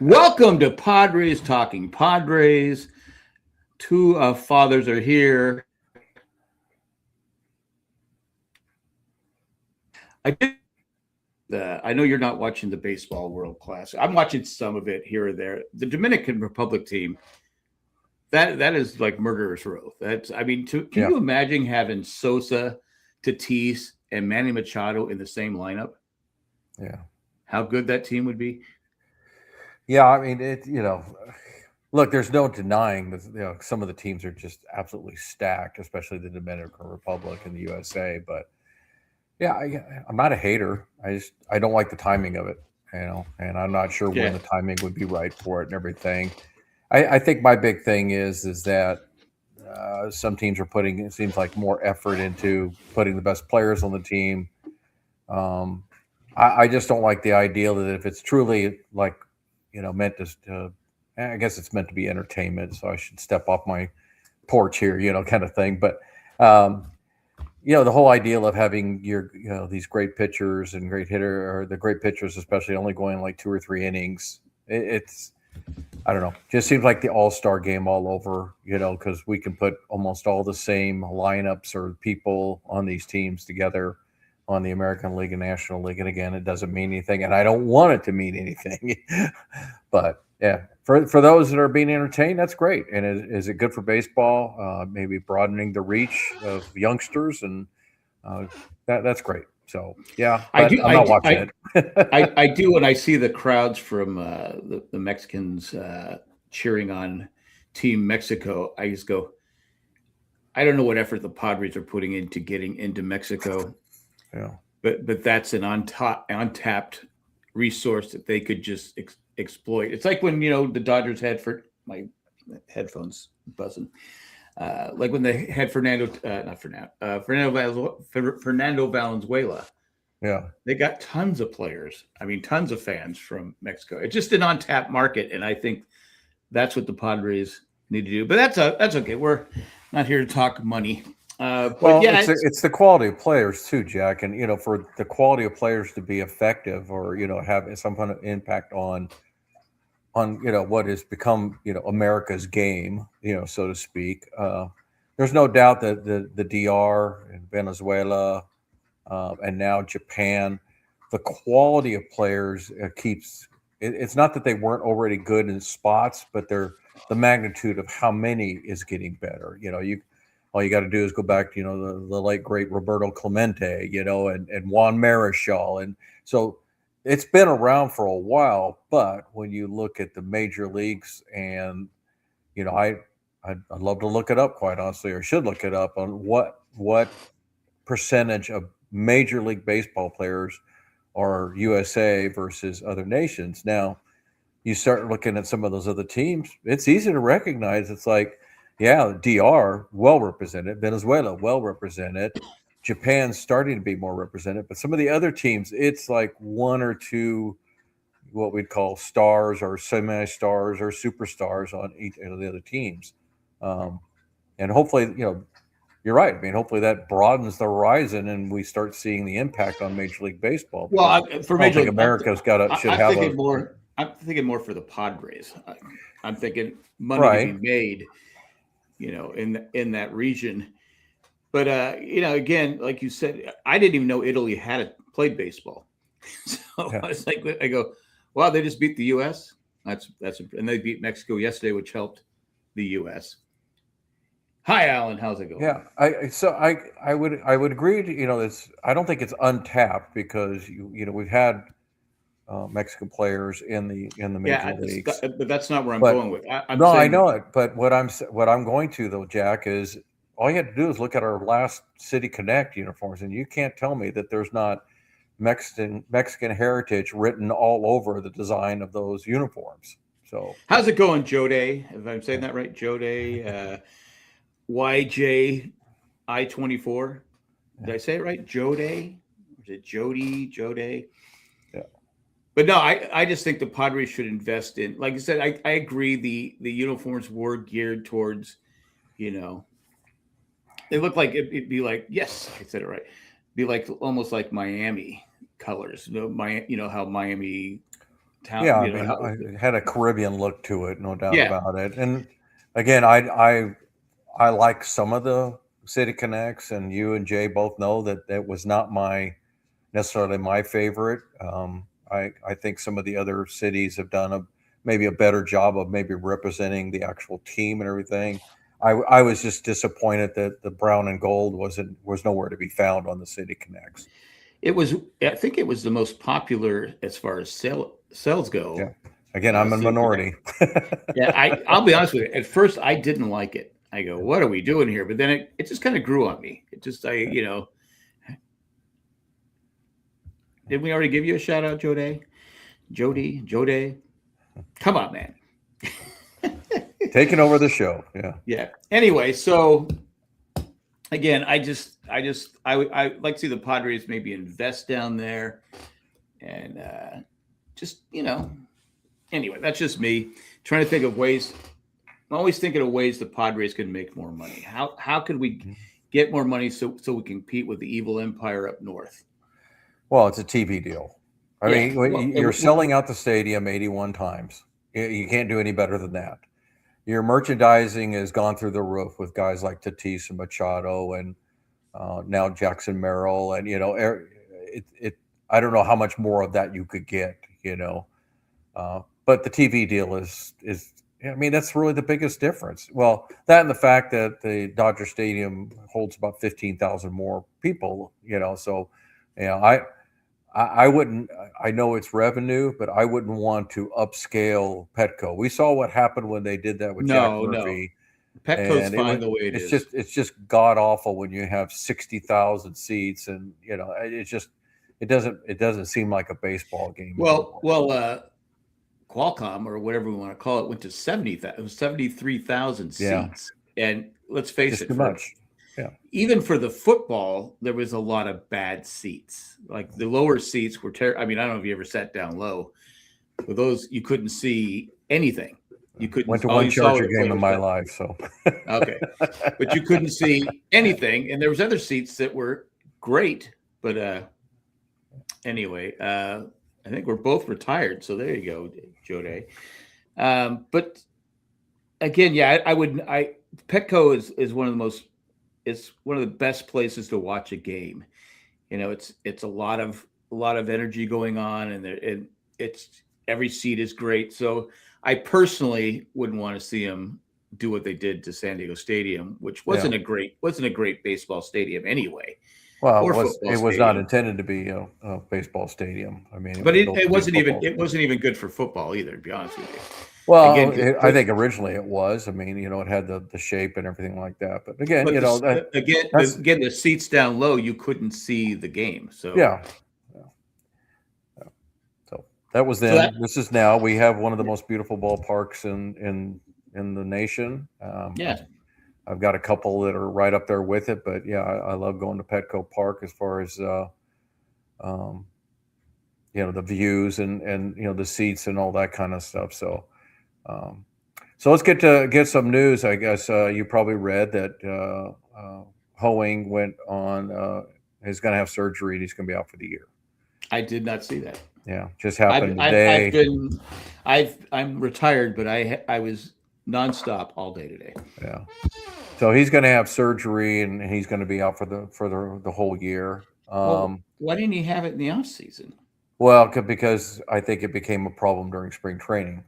Welcome to Padres Talking Padres. Two fathers are here. I know you're not watching the Baseball World Classic. I'm watching some of it here or there. The Dominican Republic team, that is like murderer's row. Can Yeah, you imagine having Sosa, Tatis, and Manny Machado in the same lineup? yeah, How good that team would be. yeah. I mean, look, there's no denying that some of the teams are just absolutely stacked, especially the Dominican Republic and the USA. But yeah, I'm not a hater. I don't like the timing of it, and I'm not sure when Yeah. the timing would be right for it and everything. I think my big thing is that some teams are putting it seems like more effort into putting the best players on the team. Um, I just don't like the idea that if it's truly like meant to I guess it's meant to be entertainment, so I should step off my porch here, kind of thing. But um, the whole ideal of having your these great pitchers and great hitter or the great pitchers, especially only going like 2 or 3 innings, it's I don't know, just seems like the all-star game all over, because we can put almost all the same lineups or people on these teams together on the American League and National League. And again, it doesn't mean anything, and I don't want it to mean anything. But yeah, for those that are being entertained, that's great. And is it good for baseball? Maybe broadening the reach of youngsters, and uh, that's great. So yeah, I but do. I'm I not do. watching it. I do when I see the crowds from the Mexicans cheering on Team Mexico. I just go, I don't know what effort the Padres are putting into getting into Mexico, Yeah, but that's an untapped resource that they could just exploit. It's like when the Dodgers had for my headphones buzzing. Like when they had Fernando Valenzuela. yeah. They got tons of players. I mean, tons of fans from Mexico. It's just an untapped market, and I think that's what the Padres need to do. But that's okay. We're not here to talk money. But Well, yeah, it's the quality of players too, Jack, and for the quality of players to be effective or have some kind of impact on what has become America's game, so to speak. There's no doubt that the DR and Venezuela and now Japan, the quality of players keeps. It's not that they weren't already good in spots, but the magnitude of how many is getting better. You all you got to do is go back to the late great Roberto Clemente, and Juan Marichal, and so it's been around for a while. But when you look at the major leagues, and you know, I'd love to look it up, quite honestly, or should look it up on what percentage of Major League Baseball players are USA versus other nations. Now, you start looking at some of those other teams, it's easy to recognize. It's like, yeah, DR well represented, Venezuela well represented, Japan's starting to be more represented, but some of the other teams, it's like one or two what we'd call stars or semi-stars or superstars on each of the other teams. Um, and hopefully, you're right. I mean, hopefully that broadens the horizon and we start seeing the impact on Major League Baseball well, because for I don't Major think League, America's got to should I'm have a thinking more. I'm thinking more for the Padres. I'm thinking money to right. be made, in that region. But again, like you said, I didn't even know Italy played baseball. So Yeah. I was like, I go, wow, they just beat the U.S. And they beat Mexico yesterday, which helped the U.S. Hi, Alan. How's it Yeah, going? I would agree. It's I don't think it's untapped because we've had Mexican players in the major leagues, But that's not where I'm but going with. I'm no, I saying, know it. But what I'm going to though, Jack, is all you have to do is look at our last City Connect uniforms, and you can't tell me that there's not Mexican heritage written all over the design of those uniforms. So how's it going, Joe Day? If I'm yeah, saying that right, Joe Day, YJ24. yeah, Did I say it right? Joe Day? Is it Jody? Joe Day? yeah. But no, I just think the Padres should invest in. Like I said, I agree. The uniforms were geared towards, you know, it looked like it'd be like, yes, I said it right. Be like almost like Miami colors. My, how Miami town. Yeah, I You know mean, how? it had a Caribbean look to it, no doubt Yeah, about it. And again, I like some of the City Connects, and you and Jay both know that that was not necessarily my favorite. I think some of the other cities have done maybe a better job of maybe representing the actual team and everything. I was just disappointed that the brown and gold was nowhere to be found on the City Connects. it was. I think it was the most popular as far as sales Yeah. go. Again, I'm a City Connect. minority. Yeah, I'll be honest with you. At first, I didn't like it. I go, "What are we doing here?" But then it just kind of grew on me. It just did we already give you a shout out, Jody? Come on, man. Taking over the show. Yeah. Yeah. Anyway, so again, I like to see the Padres maybe invest down there, and just anyway, that's just me trying to think of ways. I'm always thinking of ways the Padres can make more money. How could we get more money so we compete with the evil empire up north? Well, it's a TV deal. I Yeah. mean, you're selling out the stadium 81 times. You can't do any better than that. Your merchandising has gone through the roof with guys like Tatis and Machado and now Jackson Merrill, and I don't know how much more of that you could get, but the TV deal is. I mean, that's really the biggest difference. Well, that and the fact that the Dodger Stadium holds about 15,000 more people, so I wouldn't. I know it's revenue, but I wouldn't want to upscale Petco. We saw what happened when they did that with Jack No. Murphy, Petco's and fine the way it is. it's just god awful when you have 60,000 seats, and it doesn't seem like a baseball game Well, anymore. well, Qualcomm or whatever we want to call it went to 73,000 Yeah, seats, and let's face just it, too much. Yeah, even for the football, there was a lot of bad seats. Like the lower seats were terrible. I mean, I don't know if you ever sat down low, but those you couldn't see anything. You went couldn't. to All one you saw were Charger the game in players. my life, so Okay, but you couldn't see anything, and there was other seats that were great. But anyway, I think we're both retired, so there you go, Joe Day. But again, yeah, I would. Petco is one of the most. It's one of the best places to watch a game. It's a lot of energy going on, and it's every seat is great. So I personally wouldn't want to see them do what they did to San Diego Stadium, which yeah. wasn't a great baseball stadium anyway, Well, or football it was not stadium. intended to be a baseball stadium. I mean, it But was it, built it to be a wasn't even football it stadium. wasn't even good for football either, to be honest with you. Well, Again, I think originally it was. I mean, it had the shape and everything like that. But again, but that's again, the seats down low, you couldn't see the game. So yeah, yeah, yeah. So that was so that then. This is now. We have one of the most beautiful ballparks in the nation. yeah. I've got a couple that are right up there with it, but yeah, I love going to Petco Park as far as um, the views and the seats and all that kind of stuff. So. Um, so let's get some news. I guess you probably read that Hoeing went on. He's going to have surgery and he's going to be out for the year. I did not see that. Yeah, just I've happened I've, I've today. been I'm retired, but I was nonstop all day today. Yeah, so he's going to have surgery and he's going to be out for the whole year. Well, why didn't he have it in the off season? Well, because I think it became a problem during spring training.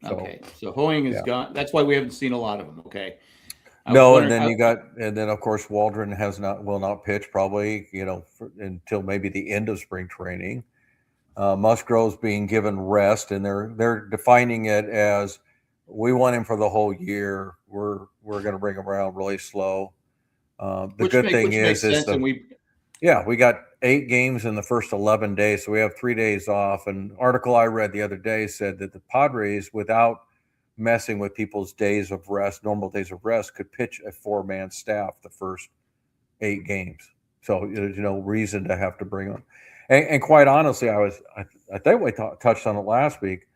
So, Okay, so Hoeing is yeah. gone. That's why we haven't seen a lot of him. Okay, I was No, and wondering. then of course Waldron will not pitch probably until maybe the end of spring training. Musgrove's being given rest, and they're defining it as we want him for the whole year. We're going to bring him around really slow. The good thing which makes is sense, and we got 8 games in the first 11 days, so we have 3 days off. An article I read the other day said that the Padres, without messing with people's days of rest, normal days of rest, could pitch a 4-man staff the first 8 games. So there's no reason to have to bring them. And quite honestly, I think we touched on it last week.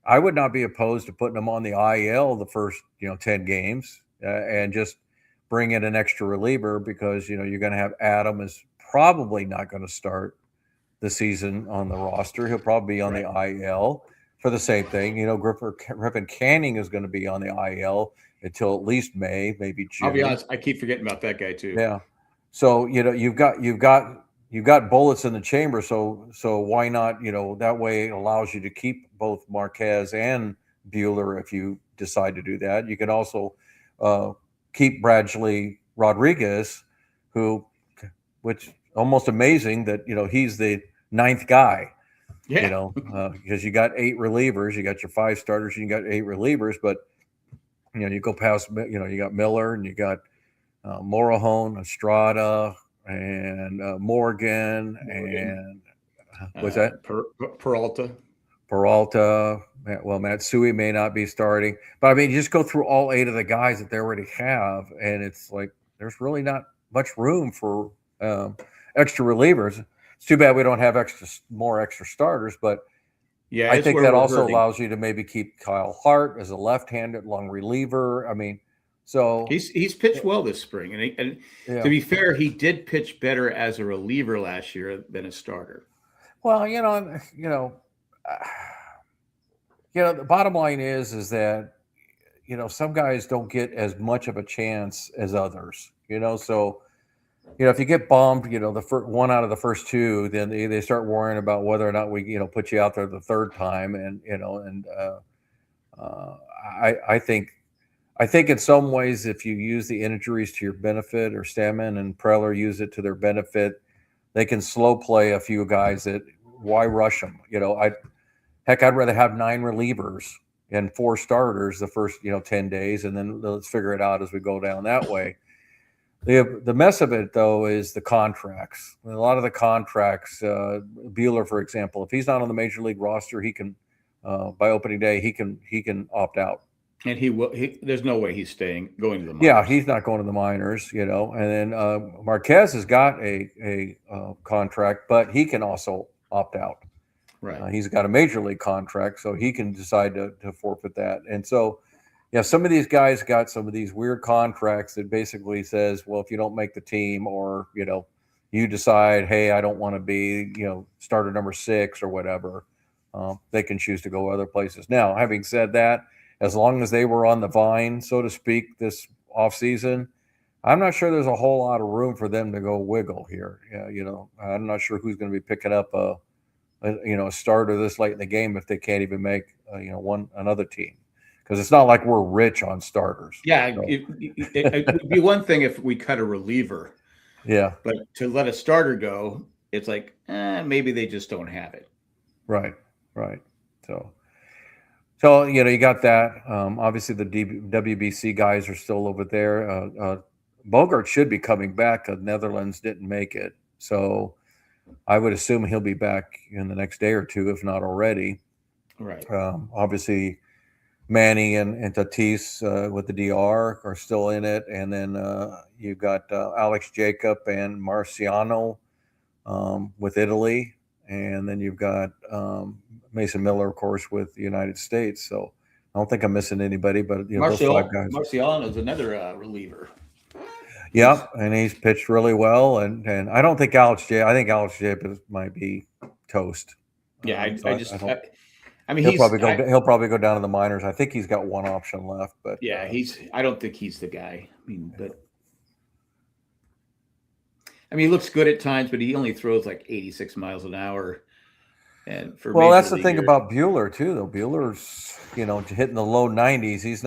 I would not be opposed to putting them on the IL the first 10 games and just bring in an extra reliever because you're going to have Adam is probably not going to start the season on the roster. He'll probably be on the IL. for the same thing. Griffin Canning is going to be on the IL until at least May, maybe I'll be June. honest, I keep forgetting about that guy too. Yeah. So you've got bullets in the chamber. So why not? That way it allows you to keep both Marquez and Bueller if you decide to do that. You can also uh, keep Bradley Rodriguez, which almost amazing that he's the ninth guy. Yeah. Because you got 8 relievers, you got your 5 starters, you got 8 relievers, but you go past, you got Miller and you got Morahone, Estrada, and Morgan, and what's that? Peralta. Peralta. Well, Matsui may not be starting, but I mean, you just go through all 8 of the guys that they already have, and it's like there's really not much room for extra relievers. It's too bad we don't have more extra starters, but yeah, I think that also hurting. allows you to maybe keep Kyle Hart as a left-handed long reliever. I mean, so he's pitched well this spring, and yeah. to be fair, he did pitch better as a reliever last year than a starter. Well, the bottom line is that some guys don't get as much of a chance as others. So if you get bombed, the first one out of the first 2, then they start worrying about whether or not we put you out there the third time, and I think in some ways, if you use the injuries to your benefit, or Stammen and Preller use it to their benefit, they can slow play a few guys. That why rush them? I'd rather have 9 relievers and 4 starters the first 10 days, and then let's figure it out as we go down that way. The mess of it, though, is the contracts. A lot of the contracts, Bueller, for example, if he's not on the major league roster, he can by opening day he can opt out. And he will. There's no way he's going to the minors. Yeah, he's not going to the minors, And then Marquez has got a contract, but he can also opt out. Right. He's got a major league contract, so he can decide to forfeit that. And so, some of these guys got some of these weird contracts that basically says, well, if you don't make the team, or you decide, hey, I don't want to be starter number 6 or whatever, they can choose to go other places. Now, having said that, as long as they were on the vine, so to speak, this offseason, I'm not sure there's a whole lot of room for them to go wiggle here. I'm not sure who's going to be picking up a starter this late in the game if they can't even make another team, because it's not like we're rich on starters. Yeah, so. It would be one thing if we cut a reliever. Yeah, but to let a starter go, it's like maybe they just don't have it. Right. So you got that. Obviously, the WBC guys are still over there. Bogart should be coming back. The Netherlands didn't make it, so I would assume he'll be back in the next day or 2, if not already. Right. Obviously, Manny and Tatis with the DR are still in it, and then you've got Alex Jacob and Marciano with Italy, and then you've got Mason Miller, of course, with the United States. So I don't think I'm missing anybody, but those 5 guys. Marciano is another reliever. Yeah, and he's pitched really well, and I don't think I think Alex Jacob might be toast. Yeah, I mean, he'll probably go down to the minors. I think he's got one option left, but yeah, I don't think he's the guy. He looks good at times, but he only throws like 86 miles an hour. And that's the thing about Bueller too, though. Bueller's hitting the low 90s. He's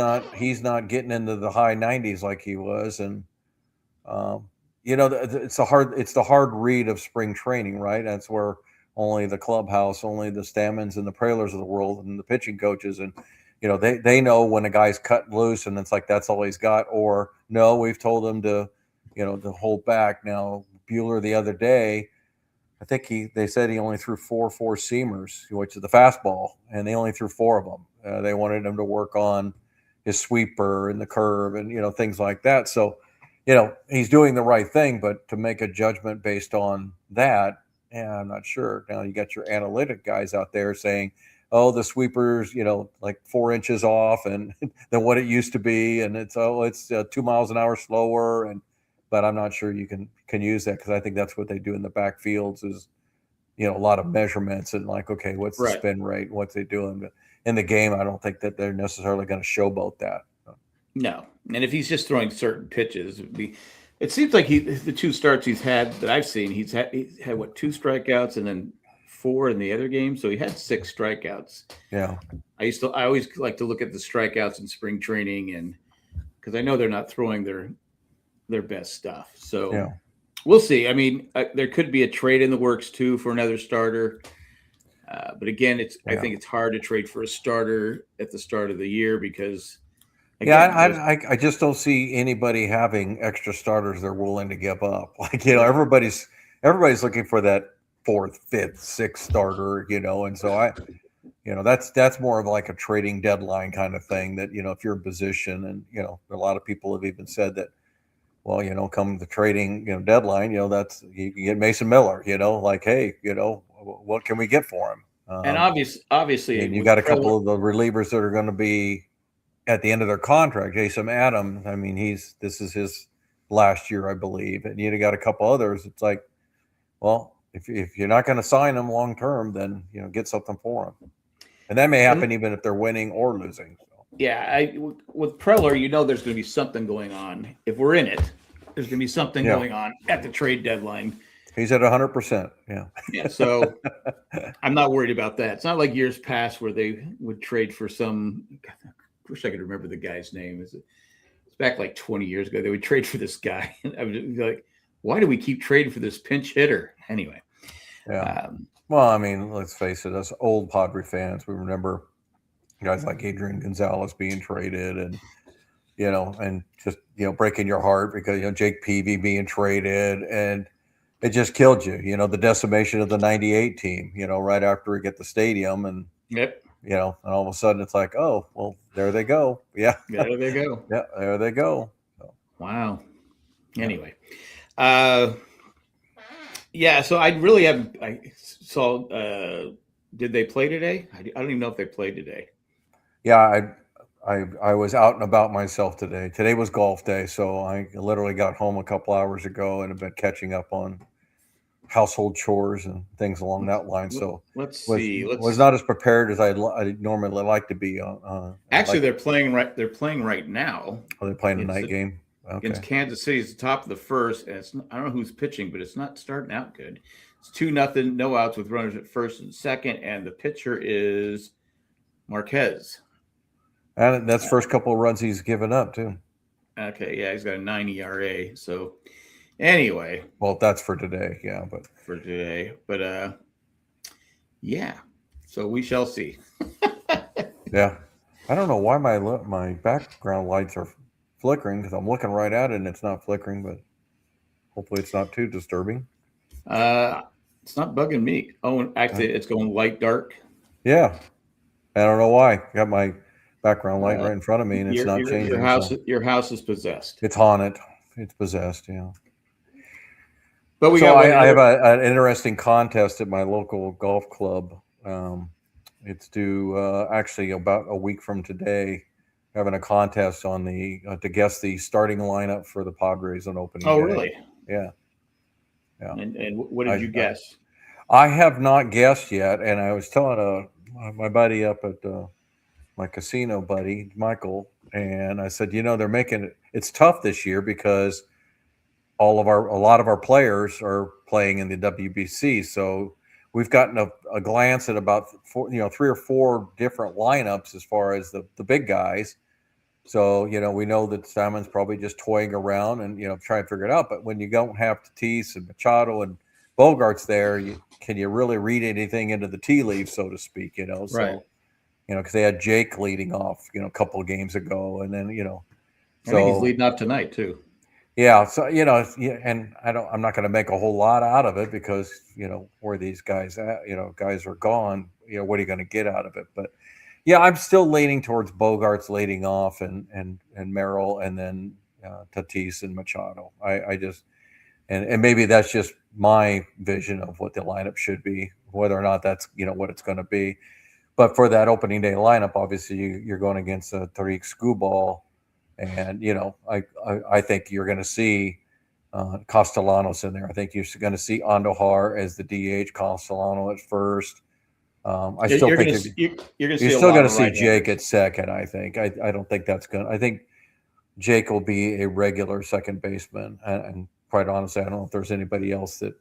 not getting into the high 90s like he was, and it's the hard read of spring training, right? That's where only the clubhouse, only the Stammens and the Prelers of the world, and the pitching coaches, and they know when a guy's cut loose, and it's like that's all he's got, or no, we've told him to hold back. Now Bueller the other day, I think they said he only threw 4 seamers, which is the fastball, and they only threw 4 of them. They wanted him to work on his sweeper and the curve and things like that. So he's doing the right thing, but to make a judgment based on that, I'm not sure. Now you got your analytic guys out there saying, oh, the sweeper's, like 4 inches off and than what it used to be. And it's 2 miles an hour slower. But I'm not sure you can use that, because I think that's what they do in the backfields is, a lot of measurements and like, okay, what's the Right. spin rate? What's they doing? But in the game, I don't think that they're necessarily going to showboat that. No. And if he's just throwing certain pitches, it seems like the two starts he's had that I've seen, he's had what, 2 strikeouts and then 4 in the other game. So he had 6 strikeouts. Yeah. I always like to look at the strikeouts in spring training, and because I know they're not throwing their best stuff. So Yeah. we'll see. I mean, there could be a trade in the works too for another starter. But again, I think it's hard to trade for a starter at the start of the year because, again, I just don't see anybody having extra starters they're willing to give up. Like, everybody's looking for that 4th, 5th, 6th starter, and so that's more of like a trading deadline kind of thing that, if you're in position, and, a lot of people have even said that, well, come the trading, deadline, that's, you can get Mason Miller, like, hey, what can we get for him? And obviously, and you got a couple of the relievers that are going to be at the end of their contract. Jason Adams, I mean, this is his last year, I believe, and you got a couple others. It's like, well, if you're not going to sign them long term, then get something for them, and that may happen even if they're winning or losing. So. Yeah, with Preller, there's going to be something going on. If we're in it, there's going to be something going on at the trade deadline. He's at 100%. Yeah. Yeah. So I'm not worried about that. It's not like years past where they would trade for some. I wish I could remember the guy's name. It's back like 20 years ago. They would trade for this guy. And I was like, why do we keep trading for this pinch hitter? Anyway. Yeah. Well, I mean, let's face it, us old Padre fans, we remember guys like Adrian Gonzalez being traded, and and just breaking your heart because Jake Peavy being traded, and it just killed you. The decimation of the '98 team. Right after we get the stadium, and yep. And all of a sudden it's like, oh, well, there they go. Yeah, there they go. Yeah, there they go. So. Wow. Anyway, yeah. So I saw. Did they play today? I don't even know if they played today. Yeah, I was out and about myself today. Today was golf day, so I literally got home a couple hours ago and have been catching up on household chores and things along that line. So let's see. Was not as prepared as I normally like to be. Actually, they're playing right. They're playing right now. Oh, they're playing a night game against Kansas City. It's the top of the first, and I don't know who's pitching, but it's not starting out good. It's 2-0, no outs with runners at first and second, and the pitcher is Marquez. And that's first couple of runs he's given up too. Okay, yeah, he's got a 9 ERA. So anyway, well, that's for today, yeah, but yeah. So we shall see. Yeah, I don't know why my background lights are flickering because I'm looking right at it and it's not flickering, but hopefully it's not too disturbing. It's not bugging me. Oh, actually, it's going light dark. Yeah, I don't know why. I got my background light right in front of me and it's not changing. Your house is possessed. It's haunted. It's possessed. Yeah. But I have an interesting contest at my local golf club. It's due actually about a week from today. Having a contest on to guess the starting lineup for the Padres on opening day. Oh, really? Yeah. Yeah. And what did you guess? I have not guessed yet, and I was telling my buddy up at my casino buddy Michael, and I said, they're making it's tough this year because a lot of our players are playing in the WBC, so we've gotten a glance at about 3 or 4 different lineups as far as the big guys. So, we know that Simon's probably just toying around and, trying to figure it out. But when you don't have Tatis and Machado and Bogarts there, can you really read anything into the tea leaves, so to speak, So, right. Because they had Jake leading off, a couple of games ago. And then, I think he's leading off tonight, too. Yeah. So, and I'm not going to make a whole lot out of it because, where these guys at, guys are gone, what are you going to get out of it? But yeah, I'm still leaning towards Bogarts leading off and Merrill and then Tatis and Machado. I just, and maybe that's just my vision of what the lineup should be, whether or not that's, what it's going to be. But for that opening day lineup, obviously you're going against Tariq Skubal. And, I think you're going to see Castellanos in there. I think you're going to see Andujar as the DH, Castellano at first. I still You're think going to you're going to you're see a still lot going to of see Jake right-handers. at second. I think. I don't think that's going. I think Jake will be a regular second baseman, and quite honestly, I don't know if there's anybody else that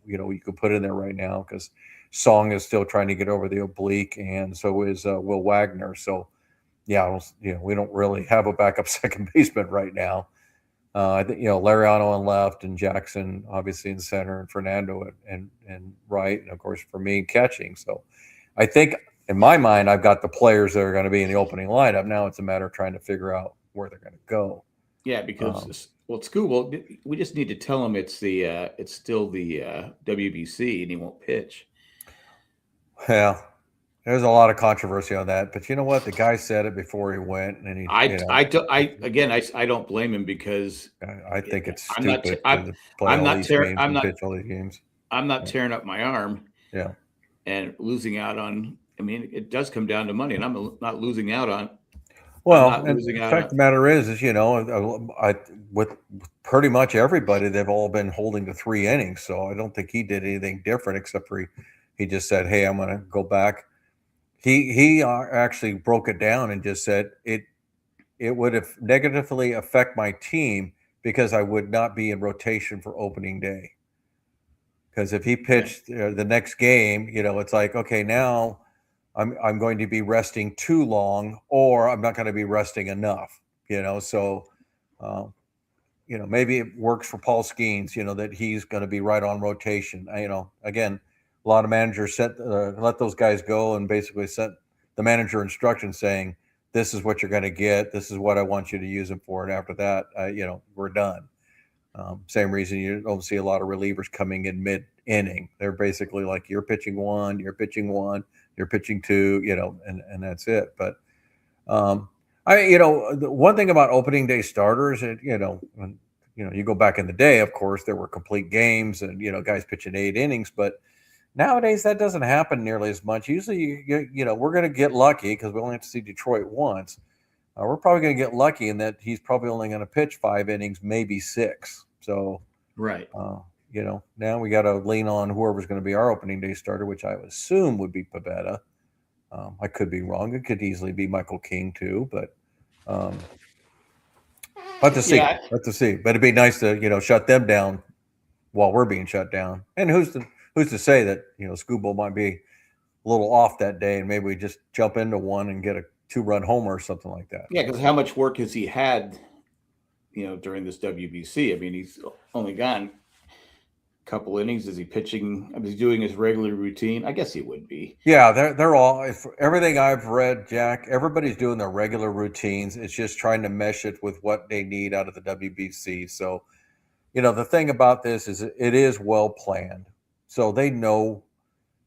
you could put in there right now because Song is still trying to get over the oblique, and so is Will Wagner. So yeah, we don't really have a backup second baseman right now. I think Lariano on left and Jackson obviously in center and Fernando and right, and of course for me catching. So I think in my mind I've got the players that are going to be in the opening lineup. Now it's a matter of trying to figure out where they're going to go. Yeah, because it's cool. Well, we just need to tell him it's still the WBC and he won't pitch. Yeah, there's a lot of controversy on that, but you know what? The guy said it before he went, and he, I don't blame him because I think it's I'm not stupid I'm to play I'm all not these tear games I'm and not pitch all these games. I'm not tearing up my arm Yeah. and losing out on. I mean, it does come down to money, and I'm not losing out on. I'm Well, not and losing the out fact on. of the matter is with pretty much everybody, they've all been holding to 3 innings. So I don't think he did anything different except for he just said, "Hey, I'm going to go back." He actually broke it down and just said it would have negatively affect my team because I would not be in rotation for opening day. Because if he pitched the next game, it's like, okay, now I'm going to be resting too long, or I'm not going to be resting enough. So maybe it works for Paul Skeens. That he's going to be right on rotation. Again, a lot of managers let those guys go and basically set the manager instructions saying, "This is what you're going to get. This is what I want you to use them for." And after that, we're done. Same reason you don't see a lot of relievers coming in mid-inning. They're basically like, you're pitching one, you're pitching two, and that's it. But the one thing about opening day starters, when you go back in the day, of course, there were complete games and guys pitching 8 innings, but nowadays that doesn't happen nearly as much. Usually, we're going to get lucky because we only have to see Detroit once. We're probably going to get lucky in that he's probably only going to pitch 5 innings, maybe 6. So, Right. Now we got to lean on whoever's going to be our opening day starter, which I would assume would be Pivetta. I could be wrong. It could easily be Michael King too, but let's see. Yeah. Let's see. But it'd be nice to shut them down while we're being shut down. And who's to say that Scoobo might be a little off that day, and maybe we just jump into one and get a 2-run homer or something like that. Yeah, because how much work has he had, during this WBC? I mean, he's only gone a couple innings. Is he pitching? I mean, he's doing his regular routine. I guess he would be. Yeah, they're all. If everything I've read, Jack, everybody's doing their regular routines. It's just trying to mesh it with what they need out of the WBC. So, the thing about this is it is well planned. So they knew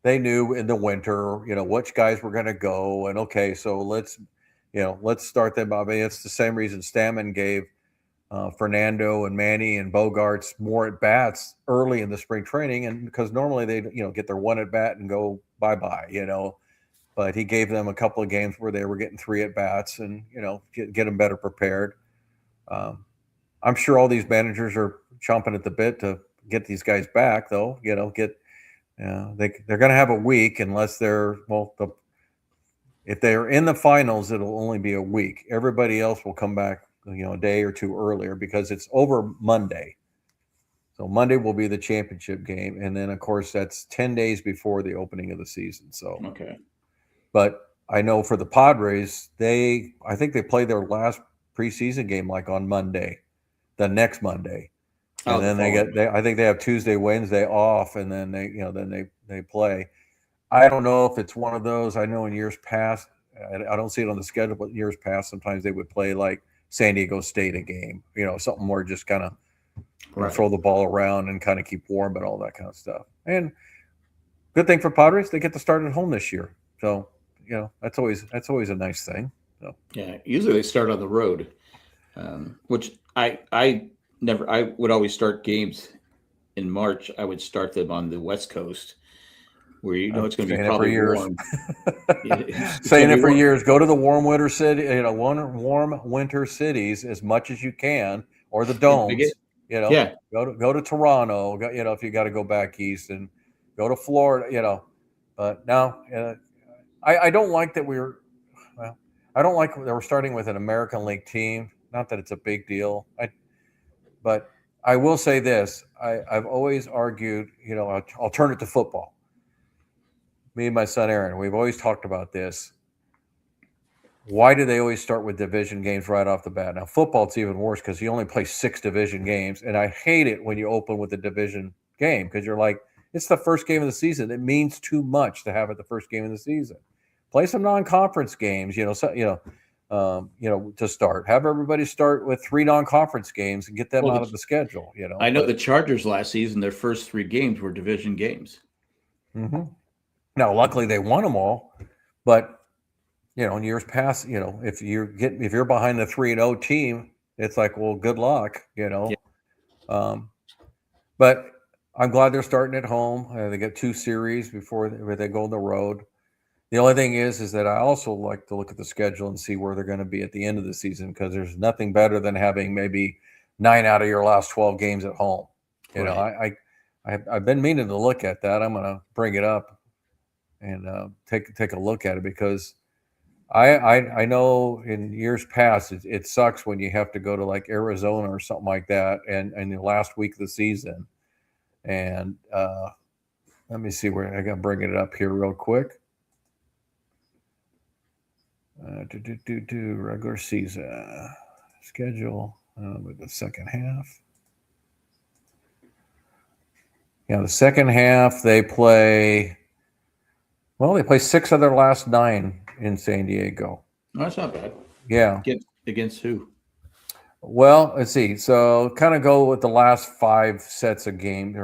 in the winter, which guys were going to go, and okay, so let's start them. I mean, it's the same reason Stammen gave Fernando and Manny and Bogarts more at bats early in the spring training, and because normally they get their one at bat and go bye, but he gave them a couple of games where they were getting 3 at bats and get them better prepared. I'm sure all these managers are chomping at the bit to get these guys back, though. They're going to have a week unless if they're in the finals, it'll only be a week. Everybody else will come back a day or two earlier because it's over Monday. So Monday will be the championship game, and then of course that's 10 days before the opening of the season. So Okay. But I know for the Padres, I think they play their last preseason game like on Monday, the next Monday, and then I think they have Tuesday, Wednesday off, and then they play. I don't know if it's one of those. I know in years past, I don't see it on the schedule, but years past, sometimes they would play like San Diego State a game, something more just kind of throw the ball around and kind of keep warm and all that kind of stuff. And good thing for Padres, they get to start at home this year. So, that's always a nice thing. So. Yeah, usually they start on the road, which I would always start games in March. I would start them on the West Coast, where it's going to be probably warm. Saying it for years. Go to the warm winter city, warm winter cities as much as you can, or the domes. You know, Yeah. go to Toronto. You know, if you got to go back east, and go to Florida. You know, but now I don't like that well, I don't like that we're starting with an American League team. Not that it's a big deal. But I will say this: I've always argued, you know, I'll turn it to football. Me and my son Aaron, we've always talked about this. Why do they always start with division games right off the bat? Now, football, it's even worse because you only play 6 division games, and I hate it when you open with a division game because you're like, it's the first game of the season. It means too much to have it the first game of the season. Play some non-conference games, to start. Have everybody start with 3 non-conference games and get them out of the schedule. You know, I know the Chargers last season, their first 3 games were division games. Mm-hmm. Now, luckily, they won them all, but you know, in years past, you know, if you're behind the 3-0 team, it's like, well, good luck, you know. Yeah. But I'm glad they're starting at home. They get 2 series before they go on the road. The only thing is that I also like to look at the schedule and see where they're going to be at the end of the season, because there's nothing better than having maybe 9 out of your last 12 games at home. You know, I've been meaning to look at that. I'm going to bring it up and take a look at it, because I know in years past it sucks when you have to go to like Arizona or something like that, and the last week of the season. And let me see where I got to bring it up here real quick. Regular season schedule with the second half. Yeah, the second half they play 6 of their last 9 in San Diego. No, that's not bad. Yeah. Against who? Well, let's see. So kind of go with the last 5 sets of games,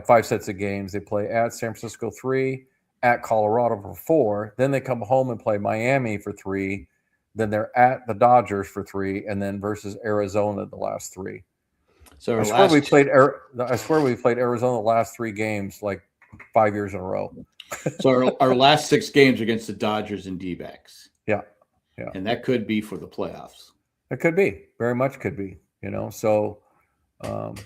5 sets of games. They play at San Francisco 3, at Colorado for 4. Then they come home and play Miami for 3. Then they're at the Dodgers for 3, and then versus Arizona the last 3. So I swear we played Arizona the last 3 games like 5 years in a row. So our last 6 games against the Dodgers and D-backs. Yeah. And that could be for the playoffs. It could be. Very much could be. You know, so but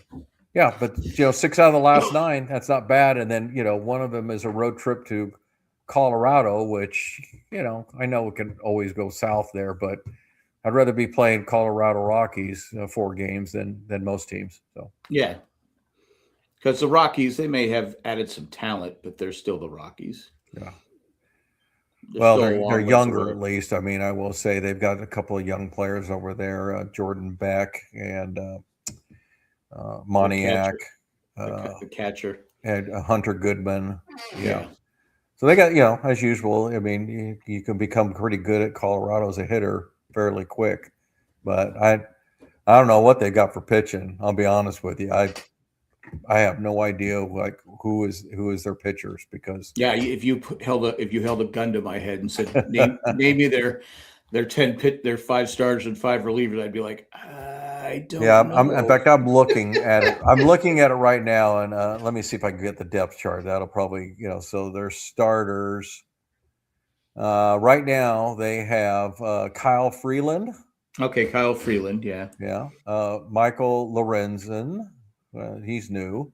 6 out of the last 9, that's not bad. And then, one of them is a road trip to Colorado, which, I know it can always go south there, but I'd rather be playing Colorado Rockies 4 games than most teams. So yeah, because the Rockies, they may have added some talent, but they're still the Rockies. Yeah. They're younger at least. I mean, I will say they've got a couple of young players over there, Jordan Beck and Moniak, the catcher, and Hunter Goodman. Yeah. So they got, as usual. I mean, you can become pretty good at Colorado as a hitter fairly quick, but I don't know what they got for pitching. I'll be honest with you. I have no idea like who is their pitchers, because if you held a gun to my head and said name me their 5 starters and 5 relievers, I'd be like, I don't know. In fact, I'm looking at it. I'm looking at it right now, and let me see if I can get the depth chart. That'll probably, so their starters right now, they have Kyle Freeland. Okay, Kyle Freeland, yeah. Michael Lorenzen, he's new.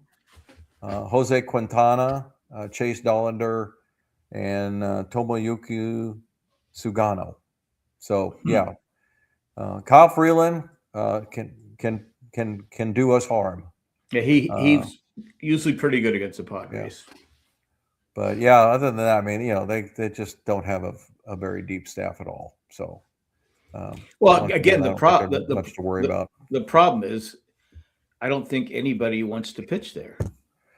Jose Quintana, Chase Dollander, and Tomoyuki Sugano. So Kyle Freeland can do us harm. Yeah, he's usually pretty good against the Padres. Yeah. But other than that, I mean, they just don't have a very deep staff at all. So, again, the problem much to worry about. The problem is, I don't think anybody wants to pitch there.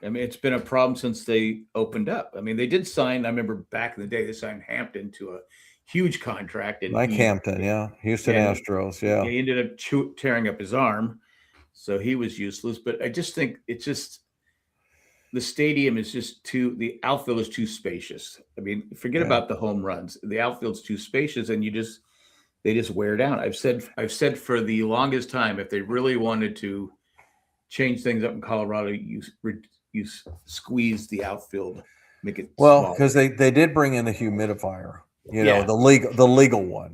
I mean, it's been a problem since they opened up. I mean, they did sign. I remember back in the day, they signed Hampton to a huge contract. And Hampton, Houston Astros, He ended up tearing up his arm, so he was useless. But I just think the stadium is the outfield is too spacious. I mean, forget about the home runs. The outfield's too spacious, and they just wear down. I've said for the longest time, if they really wanted to change things up in Colorado, you squeeze the outfield, make it because they did bring in the humidifier, the legal one,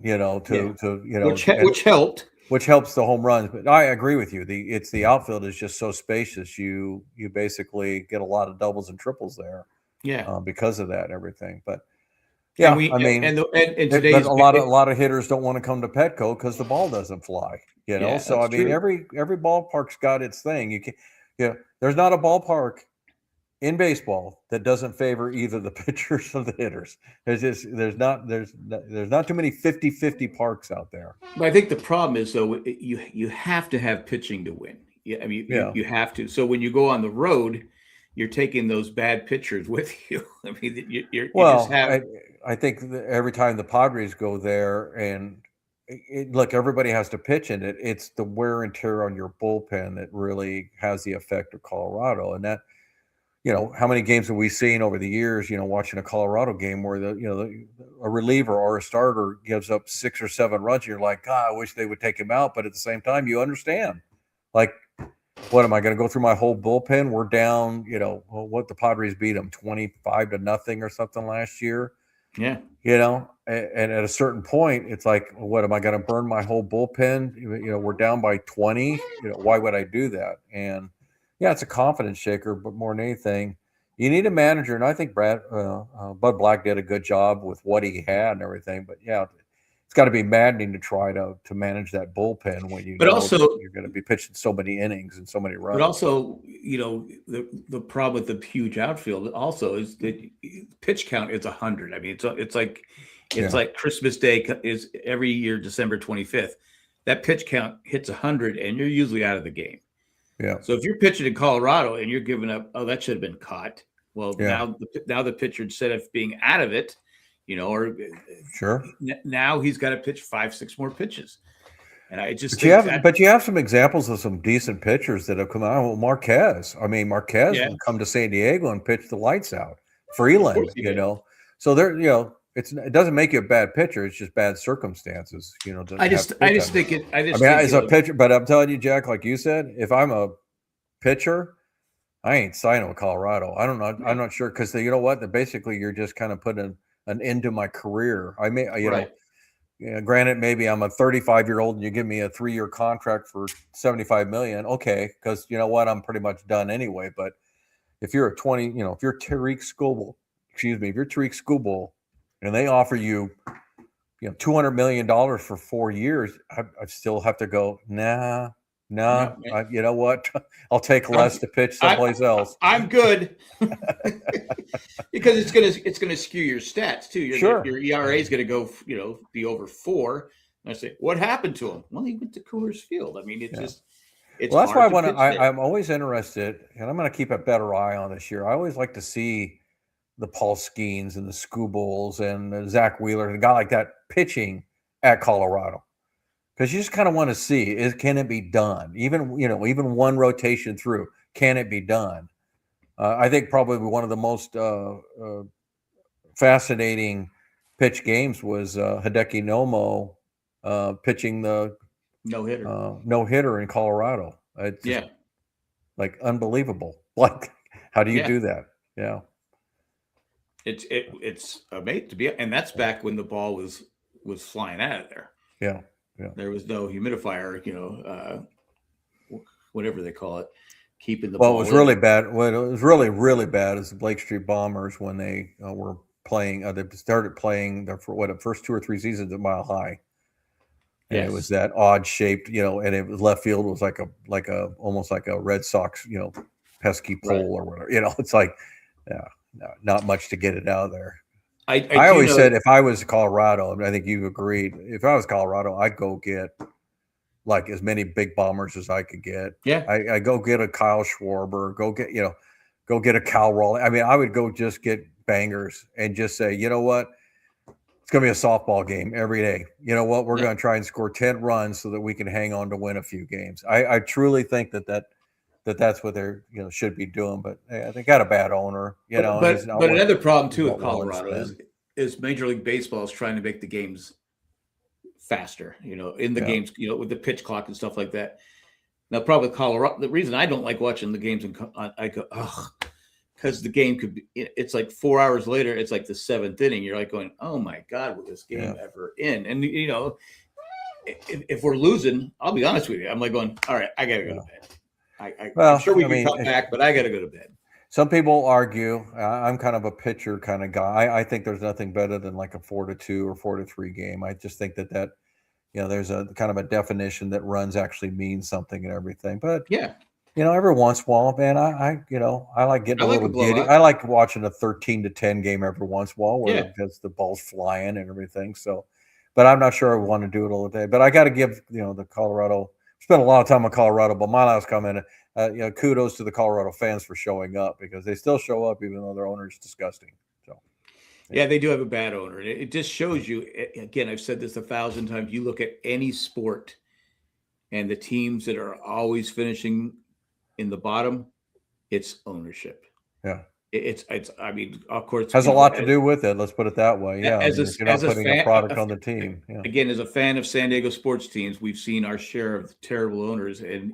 which helped. which helps the home runs. But I agree with you. The outfield is just so spacious. You basically get a lot of doubles and triples there Yeah. because of that and everything. But And yeah, we I mean, and but today's a lot of hitters don't want to come to Petco because the ball doesn't fly. yeah, So I that's mean, true. every ballpark's got its thing. You can, there's not a ballpark in baseball that doesn't favor either the pitchers or the hitters. There's not too many 50-50 parks out there. But I think the problem is though you have to have pitching to win. Yeah, I mean Yeah. you have to. So when you go on the road, you're taking those bad pitchers with you. I mean you just Well, have I think that every time the Padres go there, and look, everybody has to pitch in it. It's the wear and tear on your bullpen that really has the effect of Colorado, and that, how many games have we seen over the years, watching a Colorado game where a reliever or a starter gives up 6 or 7 runs. You're like, God, I wish they would take him out. But at the same time, you understand, like, what am I going to go through my whole bullpen? We're down, what the Padres beat them 25-0 or something last year. yeah. And at a certain point, it's like, what am I going to burn my whole bullpen? We're down by 20. Why would I do that? And yeah, it's a confidence shaker, but more than anything, you need a manager. And I think Bud Black did a good job with what he had and everything. But yeah, it's got to be maddening to try to manage that bullpen when But also you're going to be pitching so many innings and so many runs. But also, the problem with the huge outfield also is that pitch count is 100. I mean, it's like Christmas Day is every year, December 25th. That pitch count hits 100, and you're usually out of the game. Yeah. So if you're pitching in Colorado and you're giving up, oh, that should have been caught. Well, Yeah. now the pitcher, instead of being out of it, or Sure. now he's got to pitch 5-6 more pitches. And I just but you have some examples of some decent pitchers that have come out. Well, Marquez would come to San Diego and pitch the lights out. Freeland, So there, it doesn't make you a bad pitcher. It's just bad circumstances. I just think it. As a pitcher, but I'm telling you, Jack, like you said, if I'm a pitcher, I ain't signing with Colorado. I don't know. I'm not sure because you know what? Basically, you're just kind of putting an end to my career. I may, granted, maybe I'm a 35-year-old and you give me a 3-year contract for $75 million. Okay, because you know what, I'm pretty much done anyway. But if you're if you're Tariq Skubal, and they offer you, $200 million for 4 years, I still have to go. Nah. You know what? I'll take less to pitch someplace else. I'm good because it's gonna skew your stats too. Your ERA is gonna go, be over 4. And I say, what happened to him? Well, he went to Coors Field. I mean, it's that's why I'm always interested, and I'm going to keep a better eye on this year. I always like to see the Paul Skeens and the Skubals and the Zach Wheeler and a guy like that pitching at Colorado. Because you just kind of want to see, can it be done? Even one rotation through, can it be done? I think probably one of the most fascinating pitch games was Hideki Nomo pitching the no-hitter in Colorado. It's just, like, unbelievable. Like, how do you do that? Yeah. It's amazing to be, and that's back when the ball was flying out of there. Yeah. There was no humidifier, whatever they call it, keeping the ball. Well, it was really bad. What it was really, really bad is the Blake Street Bombers when they were playing. They started playing the first 2 or 3 seasons at Mile High. And it was that odd shaped, and it was left field was like a almost like a Red Sox, pesky pole or whatever. It's like, not much to get it out of there. I always said if I was Colorado, and I think you agreed, if I was Colorado, I'd go get like as many big bombers as I could get. Yeah. I go get a Kyle Schwarber, go get a Cal Raleigh. I mean, I would go just get bangers and just say, you know what? It's going to be a softball game every day. You know what? We're going to try and score 10 runs so that we can hang on to win a few games. I truly think that's what they're should be doing, but they got a bad owner. But another problem too with Colorado is Major League Baseball is trying to make the games faster. In the games, with the pitch clock and stuff like that. Now, probably Colorado. The reason I don't like watching the games, I go, because the game could be. It's like 4 hours later. It's like the 7th inning. You're like going, oh my God, will this game ever end? And if we're losing, I'll be honest with you. I'm like going, all right, I got to go to bed. I'm Well, sure we I can mean, come back, but I got to go to bed. some people argue. I'm kind of a pitcher kind of guy. I think there's nothing better than like a 4-2 or 4-3 game. I just think that there's a kind of a definition that runs actually means something and everything. But Yeah, every once in a while, man, I like getting I a like a little giddy. blowout. I like watching a 13-10 game every once in a while where Yeah. because the ball's flying and everything. So, but I'm not sure I want to do it all the day. But I got to give the Colorado. Spent a lot of time in Colorado, but my last comment, kudos to the Colorado fans for showing up because they still show up even though their owner is disgusting. So, Yeah, they do have a bad owner. And it just shows you, again, I've said this 1,000 times. You look at any sport and the teams that are always finishing in the bottom, it's ownership. yeah, I mean, of course, has a lot to do with it. Let's put it that way. Yeah, I as mean, if you're not putting a product on the team, yeah, again, as a fan of San Diego sports teams, we've seen our share of terrible owners, and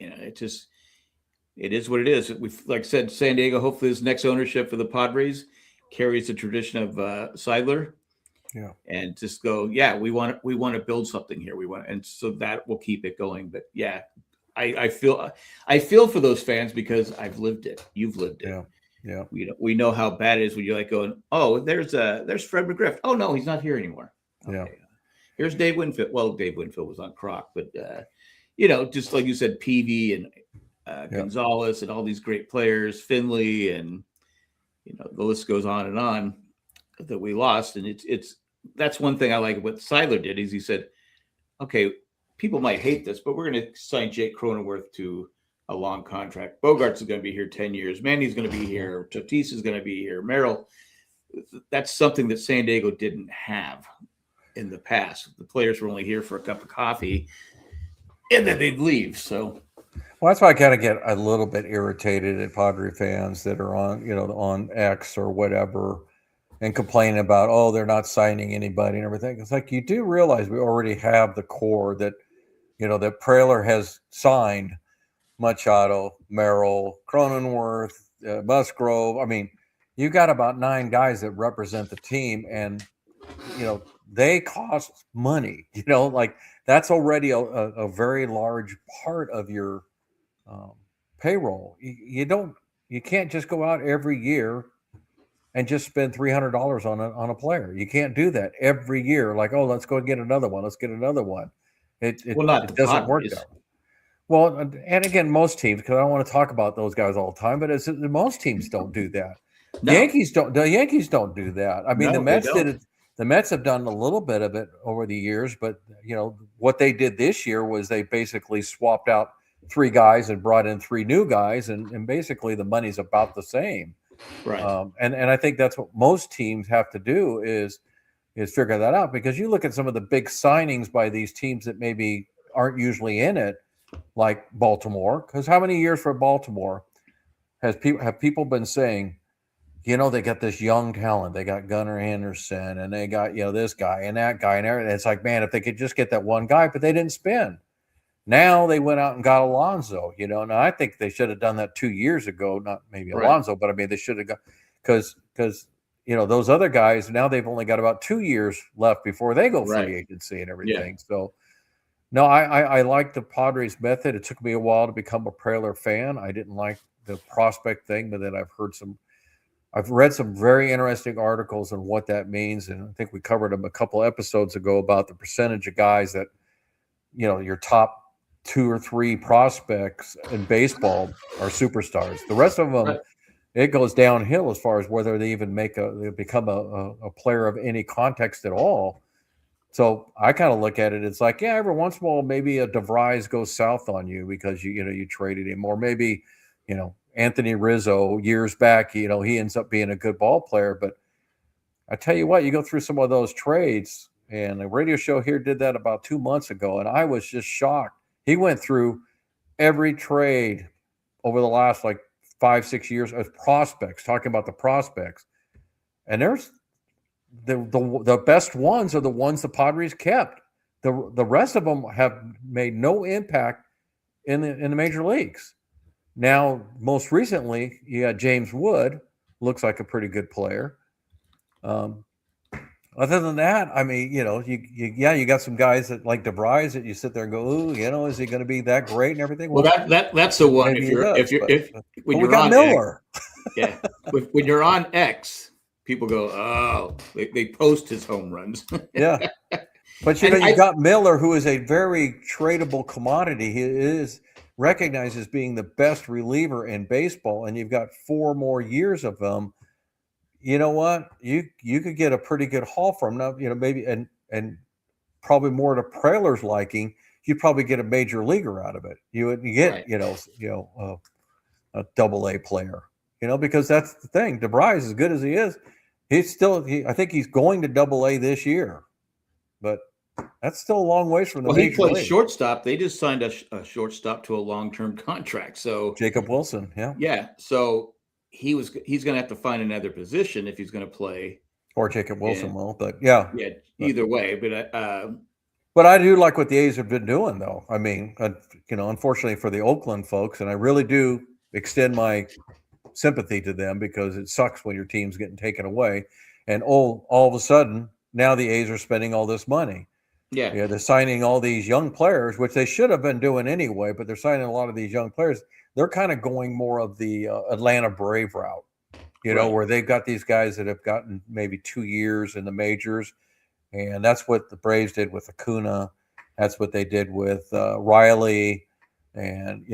it is what it is. We've, like I said, San Diego. Hopefully, this next ownership for the Padres carries the tradition of Seidler, yeah. and just go. Yeah, we want to build something here. We want, and so that will keep it going. But yeah, I feel for those fans because I've lived it. You've lived it. Yeah. Yeah. We know how bad it is when you're like going, oh, there's Fred McGriff. Oh no, he's not here anymore. Okay. Yeah. Here's Dave Winfield. Well, Dave Winfield was on Croc, but just like you said, Peavy and Gonzalez and all these great players, Finley, and the list goes on that we lost. And that's one thing I like what Seidler did is he said, okay, people might hate this, but we're going to sign Jake Cronenworth to a long contract. Bogarts is going to be here 10 years. Manny's going to be here. Tatis is going to be here. Merrill. That's something that San Diego didn't have in the past. The players were only here for a cup of coffee and then they'd leave. So, well, that's why I kind of get a little bit irritated at Padre fans that are on X or whatever and complaining about, oh, they're not signing anybody and everything. It's like, you do realize we already have the core that Preller has signed. Machado, Merrill, Cronenworth, Musgrove. I mean, you got about 9 guys that represent the team, and they cost money. Like that's already a very large part of your payroll. You can't just go out every year and just spend $300 on a player. You can't do that every year. Like, oh, let's go and get another one. Let's get another one. It doesn't work that way. Well, and again, most teams, because I don't want to talk about those guys all the time, but most teams don't do that. No. The Yankees don't do that. I mean, the Mets did it. The Mets have done a little bit of it over the years, but what they did this year was they basically swapped out 3 guys and brought in 3 new guys, and basically the money's about the same. Right. And I think that's what most teams have to do is figure that out, because you look at some of the big signings by these teams that maybe aren't usually in it. Like Baltimore, because how many years for Baltimore have people been saying, they got this young talent, they got Gunnar Henderson, and they got this guy and that guy and everything. It's like, man, if they could just get that one guy, but they didn't spend. Now they went out and got Alonso. Now I think they should have done that 2 years ago. Not maybe Alonso, but I mean they should have got because those other guys now they've only got about 2 years left before they go free agency and everything. Yeah. So. No, I like the Padres method. It took me a while to become a Preller fan. I didn't like the prospect thing, but then I've read some very interesting articles on what that means. And I think we covered them a couple episodes ago about the percentage of guys that, your top 2 or 3 prospects in baseball are superstars. The rest of them, it goes downhill as far as whether they even they become a player of any context at all. So I kind of look at it. It's like, yeah, every once in a while, maybe a DeVries goes south on you because you traded him, or maybe, Anthony Rizzo years back, he ends up being a good ball player. But I tell you what, you go through some of those trades, and the radio show here did that about 2 months ago, and I was just shocked. He went through every trade over the last 5-6 years of prospects, talking about the prospects, and there's. The best ones are the ones the Padres kept. The rest of them have made no impact in the major leagues. Now, most recently, you got James Wood, looks like a pretty good player. Other than that, I mean, you got some guys that like DeVries that you sit there and go, ooh, is he going to be that great and everything? Well, Well, that's the one. maybe he does, If but when we you're got on X, Miller. yeah, when you're on X, people go, oh, they post his home runs. Yeah. But you've got Miller, who is a very tradable commodity. He is recognized as being the best reliever in baseball, and you've got 4 more years of him. You know what? You could get a pretty good haul from him. Now, maybe and probably more to Prayler's liking. You'd probably get a major leaguer out of it. You would get Right. a double-A player. Because that's the thing. DeVries, as good as he is, I think he's going to double-A this year, but that's still a long ways from the Well, he major plays league. shortstop. They just signed a shortstop to a long-term contract. So Jacob Wilson, yeah. yeah, so he's going to have to find another position if he's going to play. Or Jacob Wilson will, but yeah. Yeah, either way. But I do like what the A's have been doing, though. I mean, unfortunately for the Oakland folks, and I really do extend my sympathy to them because it sucks when your team's getting taken away. And all of a sudden, now the A's are spending all this money. Yeah, they're signing all these young players, which they should have been doing anyway, but they're signing a lot of these young players. They're kind of going more of the Atlanta Brave route, where they've got these guys that have gotten maybe 2 years in the majors. And that's what the Braves did with Acuna. That's what they did with Riley. And,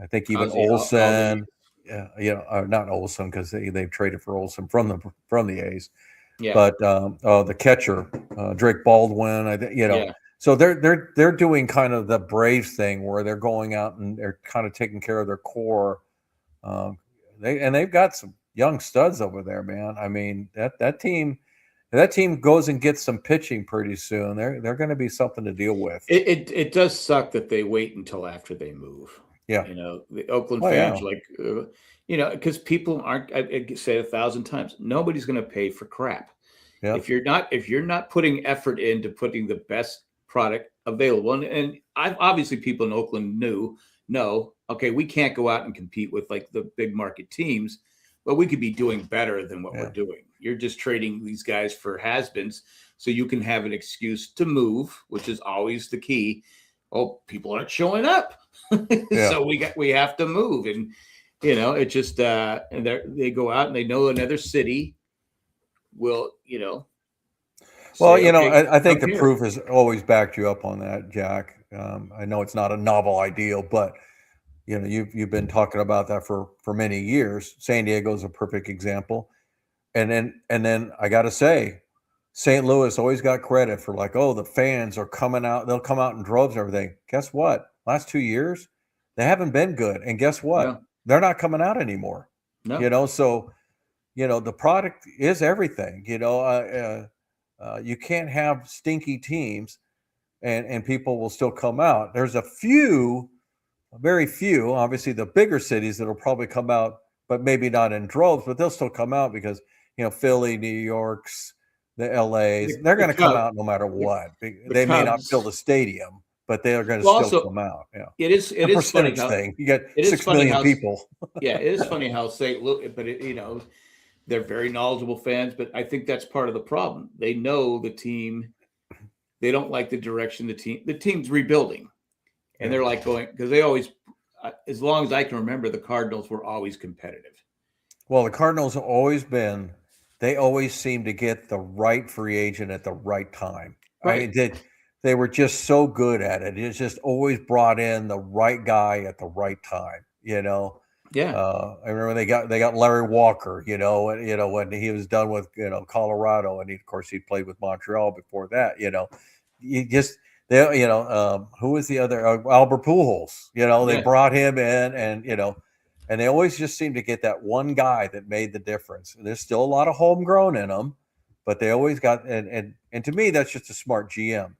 I think even Olsen. Not Olsen because they've traded for Olsen from the A's. Yeah. But the catcher, Drake Baldwin, Yeah. So they're doing kind of the Braves thing where they're going out and they're kind of taking care of their core. They've got some young studs over there, man. I mean, that team goes and gets some pitching pretty soon. They're going to be something to deal with. It does suck that they wait until after they move. Yeah. The Oakland fans because people aren't. I say it 1,000 times. Nobody's going to pay for crap. Yeah. If you're not putting effort into putting the best product available, and obviously people in Oakland know, okay, we can't go out and compete with like the big market teams, but we could be doing better than what we're doing. You're just trading these guys for has-beens so you can have an excuse to move, which is always the key. Oh, people aren't showing up. So we have to move. And, it just, and they go out and they know another city will, well, say, okay, I think the proof has always backed you up on that, Jack. I know it's not a novel ideal, but you've been talking about that for many years. San Diego is a perfect example. And then I got to say, St. Louis always got credit for like, oh, the fans are coming out. They'll come out in droves and everything. Guess what? Last 2 years, they haven't been good. And guess what? No. They're not coming out anymore. No. So, the product is everything. You can't have stinky teams and people will still come out. There's very few, obviously the bigger cities that'll probably come out, but maybe not in droves, but they'll still come out because, Philly, New York's, the LA's, they're going to come out no matter what. They may not fill the stadium, but they are going to still come out. Yeah. It is funny how thing. You got 6 million people. Yeah. It is funny how St. Louis, but they're very knowledgeable fans, but I think that's part of the problem. They know the team. They don't like the direction the team's rebuilding. And they're like going, because they always, as long as I can remember, the Cardinals were always competitive. Well, the Cardinals have always been, they always seem to get the right free agent at the right time. Right. I mean, they were just so good at it. It's just always brought in the right guy at the right time, Yeah. I remember they got Larry Walker, when he was done with, Colorado, and of course he played with Montreal before that, you just, who was the other, Albert Pujols, they brought him in and they always just seem to get that one guy that made the difference. And there's still a lot of homegrown in them, but they always got, and to me, that's just a smart GM.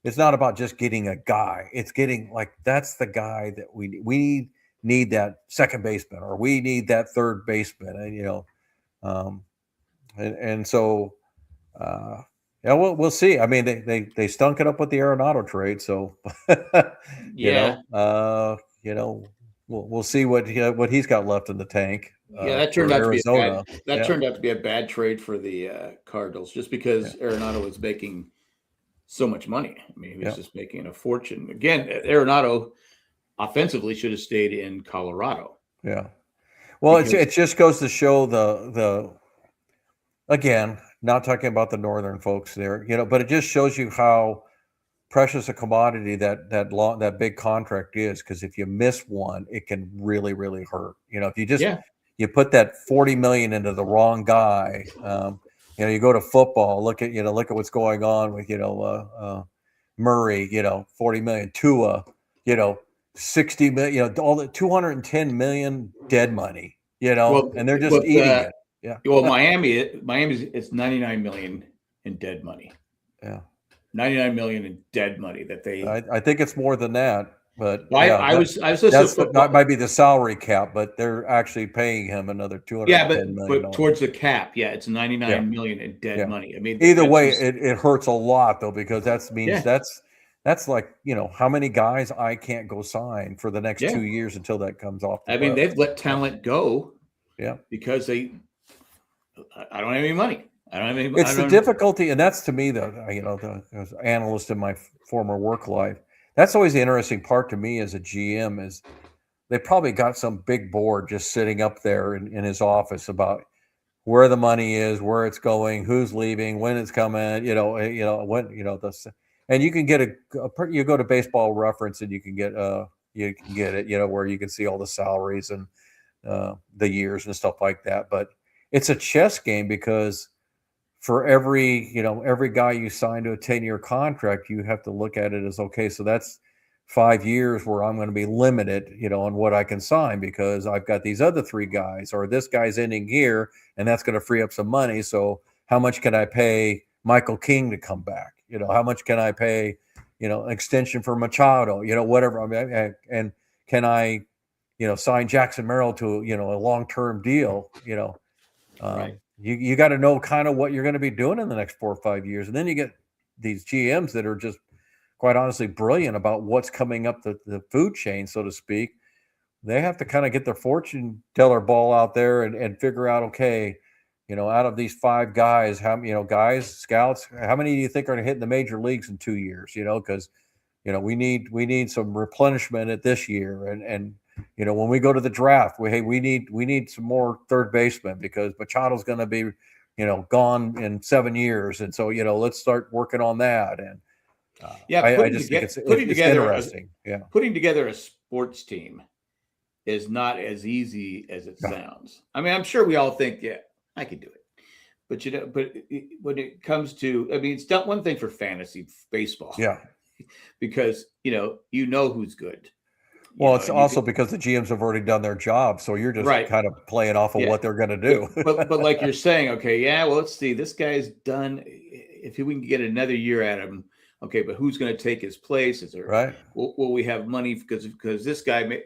It's not about just getting a guy. It's getting like, that's the guy that we need that second baseman, or we need that third baseman. And so, we'll see. I mean, they stunk it up with the Arenado trade. So, we'll see what he's got left in the tank. Yeah, that turned For out to be a Arizona. bad. That turned out to be a bad trade for the Cardinals, just because Arenado was making so much money. I mean, he was just making a fortune. Again, Arenado offensively should have stayed in Colorado. Yeah. Well, it just goes to show the again, not talking about the northern folks there, but it just shows you how precious a commodity that big contract is, because if you miss one, it can really, really hurt. If you just you put that 40 million into the wrong guy, you go to football, look at what's going on with Murray, 40 million, Tua, 60 million, all the 210 million dead money, and they're just eating it. Yeah. Well, Miami's it's 99 million in dead money. Yeah. 99 million in dead money that they. I think it's more than that, but that might be the salary cap, but they're actually paying him another 210 million. But towards the cap, it's 99 million in dead money. I mean, either way, it hurts a lot though, because that means that's like, how many guys I can't go sign for the next 2 years until that comes off. I mean, they've let talent go. Yeah, because I don't have any money. It's the difficulty, and that's to me as an analyst in my former work life, that's always the interesting part to me as a GM is they probably got some big board just sitting up there in his office about where the money is, where it's going, who's leaving, when it's coming, and you can get you go to Baseball Reference and you can get it, where you can see all the salaries and the years and stuff like that. But it's a chess game, because for every guy you sign to a 10-year contract, you have to look at it as, okay, so that's 5 years where I'm going to be limited, on what I can sign, because I've got these other 3 guys, or this guy's ending here, and that's going to free up some money. So how much can I pay Michael King to come back? How much can I pay, an extension for Machado, whatever. I mean, and can I, sign Jackson Merrill to, a long-term deal, right. You got to know kind of what you're going to be doing in the next 4 or 5 years. And then you get these GMs that are just quite honestly brilliant about what's coming up the food chain, so to speak. They have to kind of get their fortune teller ball out there and figure out, okay, out of these 5 guys, how guys, scouts, how many do you think are going to hit in the major leagues in 2 years? Because we need some replenishment at this year, and when we go to the draft, we need some more third basemen, because Machado's going to be, gone in 7 years, and so let's start working on that. And I just think it's interesting. Putting together a sports team is not as easy as it sounds. I mean, I'm sure we all think, I could do it, but when it comes to, I mean, it's not one thing for fantasy baseball, because who's good. Well, it's also because the GMs have already done their job, so you're just kind of playing off of what they're going to do. but like you're saying, okay, well, let's see, this guy's done. If we can get another year at him, okay, but who's going to take his place? Is there right? Will we have money because this guy,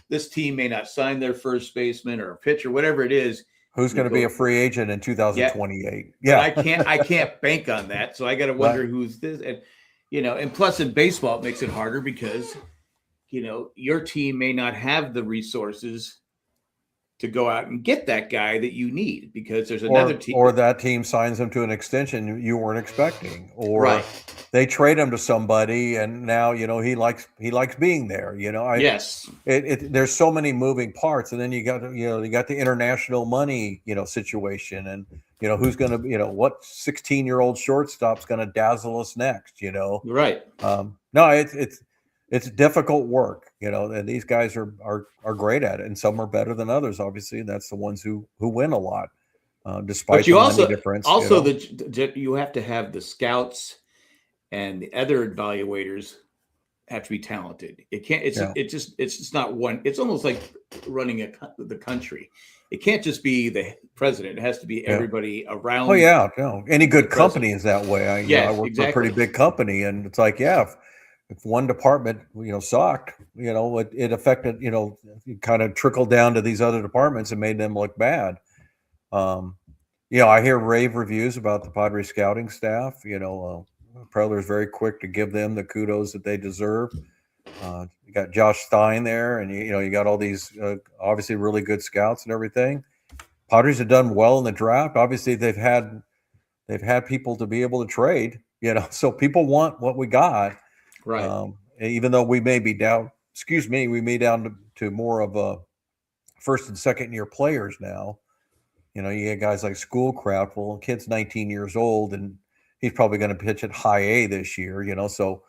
this team may not sign their first baseman or a pitcher, whatever it is. Who's going to be a free agent in 2028? Yeah, I can't bank on that, so I got to wonder who's this, and and plus in baseball it makes it harder because. Your team may not have the resources to go out and get that guy that you need, because there's another team. Or that team signs him to an extension you weren't expecting. Or they trade him to somebody and now, he likes being there. Yes. There's so many moving parts. And then you got the international money, situation, and, who's going to, what 16-year-old shortstop's going to dazzle us next, Right. No, it's difficult work, and these guys are great at it, and some are better than others. Obviously, that's the ones who win a lot, despite the money difference. Also, you have to have the scouts and the other evaluators have to be talented. It can't. It's just not one. It's almost like running the country. It can't just be the president. It has to be everybody around. Oh yeah, no. Any good company is that way. I work for a pretty big company, and it's like if one department, sucked, it affected, it kind of trickled down to these other departments and made them look bad. I hear rave reviews about the Padres scouting staff. Preller is very quick to give them the kudos that they deserve. You got Josh Stein there, and you got all these obviously really good scouts and everything. Padres have done well in the draft. Obviously, they've had people to be able to trade. So people want what we got. Right. Even though we may be down. Excuse me, we may down to more of a first and second year players now. You get guys like Schoolcraft. Well, kid's 19 years old, and he's probably going to pitch at high A this year. So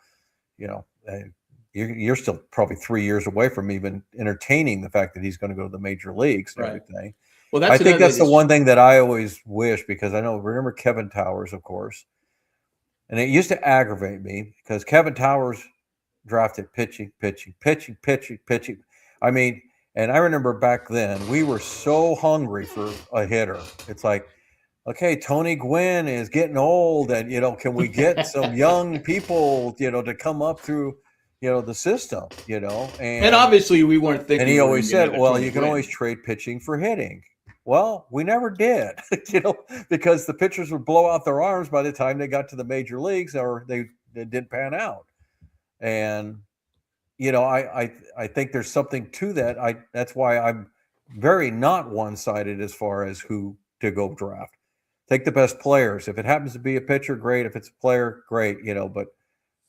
you're still probably 3 years away from even entertaining the fact that he's going to go to the major leagues and everything. Well, I think that's the one thing that I always wish, because remember Kevin Towers, of course, and it used to aggravate me because Kevin Towers drafted pitching. I mean, and I remember back then we were so hungry for a hitter. It's like, okay, Tony Gwynn is getting old, and can we get some young people, to come up through, the system, and obviously we weren't thinking. And he always said, well, you can always trade pitching for hitting. Well, we never did, because the pitchers would blow out their arms by the time they got to the major leagues, or they didn't pan out. And I think there's something to that. That's why I'm very not one-sided as far as who to go draft. Take the best players. If it happens to be a pitcher, great. If it's a player, great. But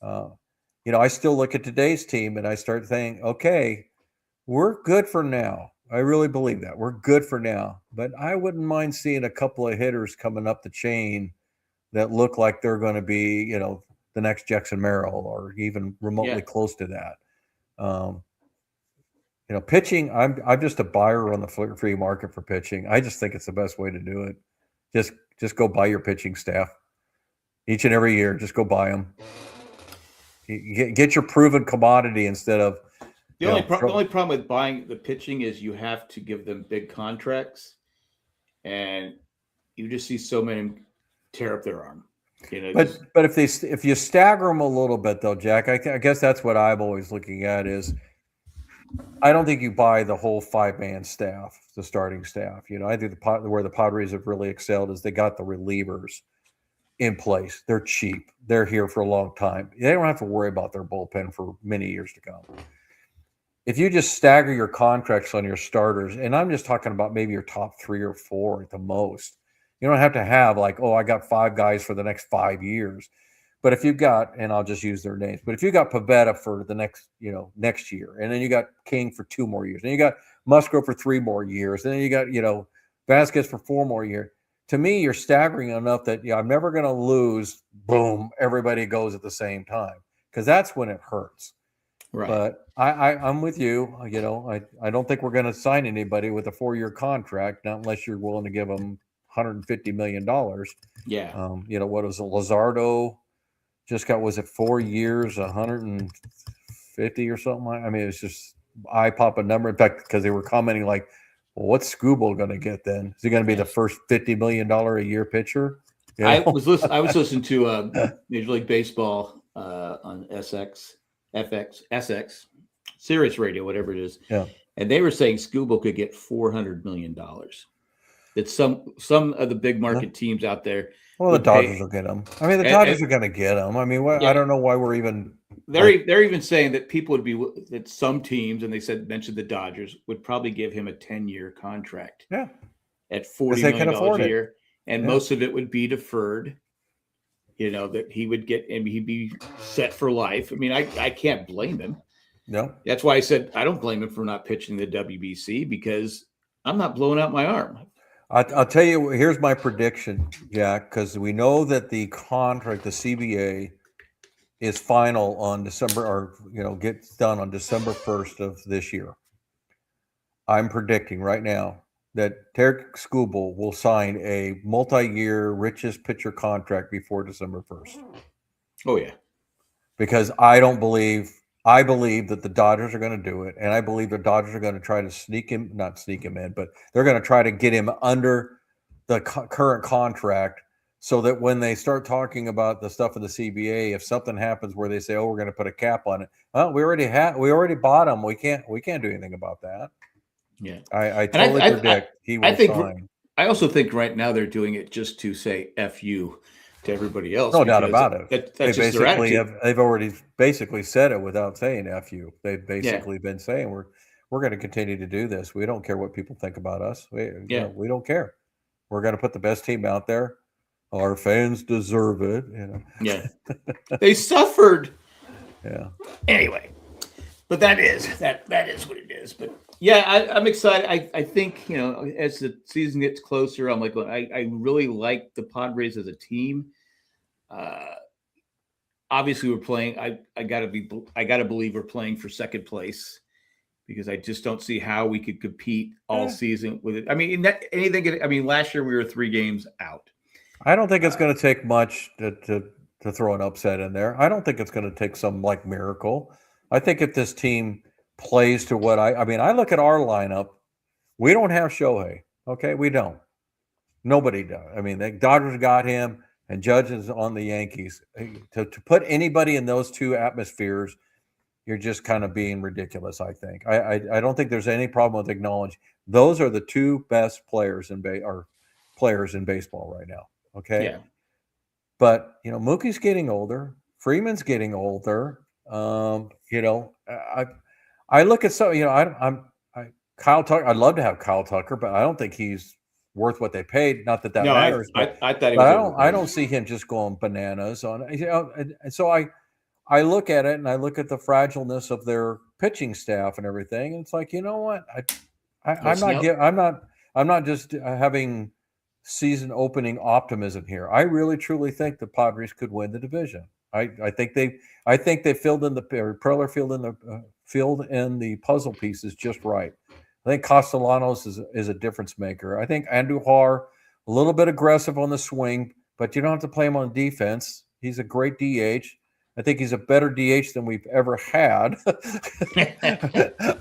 I still look at today's team and I start thinking, okay, we're good for now. I really believe that we're good for now. But I wouldn't mind seeing a couple of hitters coming up the chain that look like they're going to be, the next Jackson Merrill or even remotely close to that. Pitching, I'm just a buyer on the free market for pitching. I just think it's the best way to do it. Just go buy your pitching staff each and every year. Just go buy them. Get your proven commodity instead of the only problem with buying the pitching is you have to give them big contracts, and you just see so many tear up their arm. But if you stagger them a little bit though, Jack, I guess that's what I'm always looking at is. I don't think you buy the whole 5-man staff, the starting staff. I think where the Padres have really excelled is they got the relievers in place. They're cheap. They're here for a long time. They don't have to worry about their bullpen for many years to come. If you just stagger your contracts on your starters, and I'm just talking about maybe your top 3 or 4 at the most, you don't have to have like, I got 5 guys for the next 5 years. But if you've got, and I'll just use their names, but if you got Pivetta for the next year, and then you got King for 2 more years, and you got Musgrove for 3 more years, and then you got, Vasquez for 4 more years. To me, you're staggering enough that I'm never going to lose. Boom, everybody goes at the same time, because that's when it hurts. Right. But I'm with you. I don't think we're going to sign anybody with a 4-year contract, not unless you're willing to give them $150 million. Yeah. What was it, Luzardo? Just got, was it 4 years, 150 or something? I mean, it's just eye-popping number. In fact, because they were commenting like, well, what's Scooble going to get then? Is he going to be the first $50 million a year pitcher? I was listening to Major League Baseball on SX, Sirius Radio, whatever it is. Yeah. And they were saying Scooble could get $400 million. That some of the big market teams out there. Well, the Dodgers will get them. I mean, the Dodgers are going to get them. I mean, I don't know why we're even. They're even saying that people would be that some teams, and they mentioned the Dodgers would probably give him a 10-year contract. Yeah. At $40 million a year, and most of it would be deferred. That he would get, and he'd be set for life. I mean, I can't blame him. No. That's why I said I don't blame him for not pitching the WBC, because I'm not blowing out my arm. I'll tell you, here's my prediction, Jack, because we know that the contract, the CBA, is final on December, or gets done on December 1st of this year. I'm predicting right now that Tarek Skubal will sign a multi-year richest pitcher contract before December 1st. Oh yeah, because I believe that the Dodgers are going to do it, and I believe the Dodgers are going to try to not sneak him in, but they're going to try to get him under the current contract, so that when they start talking about the stuff in the CBA, if something happens where they say, "Oh, we're going to put a cap on it," well, we already bought him. We can't do anything about that. Yeah, I totally predict he will sign. I also think right now they're doing it just to say "F you" to everybody else. No doubt because about it. That's They just their basically attitude. they've already basically said it without saying F you. They've Yeah, basically been saying we're going to continue to do this. We don't care what people think about us. yeah, We don't care. We're going to put the best team out there. Our fans deserve it. yeah. They suffered Yeah. anyway. But that is what it is. But yeah, I'm excited. I think as the season gets closer, I'm like, I really like the Padres as a team. Obviously, we're playing. I gotta believe we're playing for second place because I just don't see how we could compete all season with it. I mean, anything. I mean, last year we were 3 games out. I don't think it's going to take much to throw an upset in there. I don't think it's going to take some like miracle. I think if this team plays to what I mean, I look at our lineup. We don't have Shohei. Okay, we don't. Nobody does. I mean, the Dodgers got him, and Judge is on the Yankees. To put anybody in those two atmospheres, you're just kind of being ridiculous. I think. I don't think there's any problem with acknowledging those are the 2 best players in baseball right now. Okay. Yeah. But Mookie's getting older. Freeman's getting older. I look at Kyle Tucker. I'd love to have Kyle Tucker, but I don't think he's worth what they paid. Not that No, matters. I thought he but was I don't see him just going bananas on it. And so I look at it and I look at the fragileness of their pitching staff and everything. And it's like, you know what? I'm not just having season opening optimism here. I really truly think the Padres could win the division. I think they filled in Preller filled in the puzzle pieces just right. I think Castellanos is a difference maker. I think Andujar a little bit aggressive on the swing, but you don't have to play him on defense. He's a great DH. I think he's a better DH than we've ever had.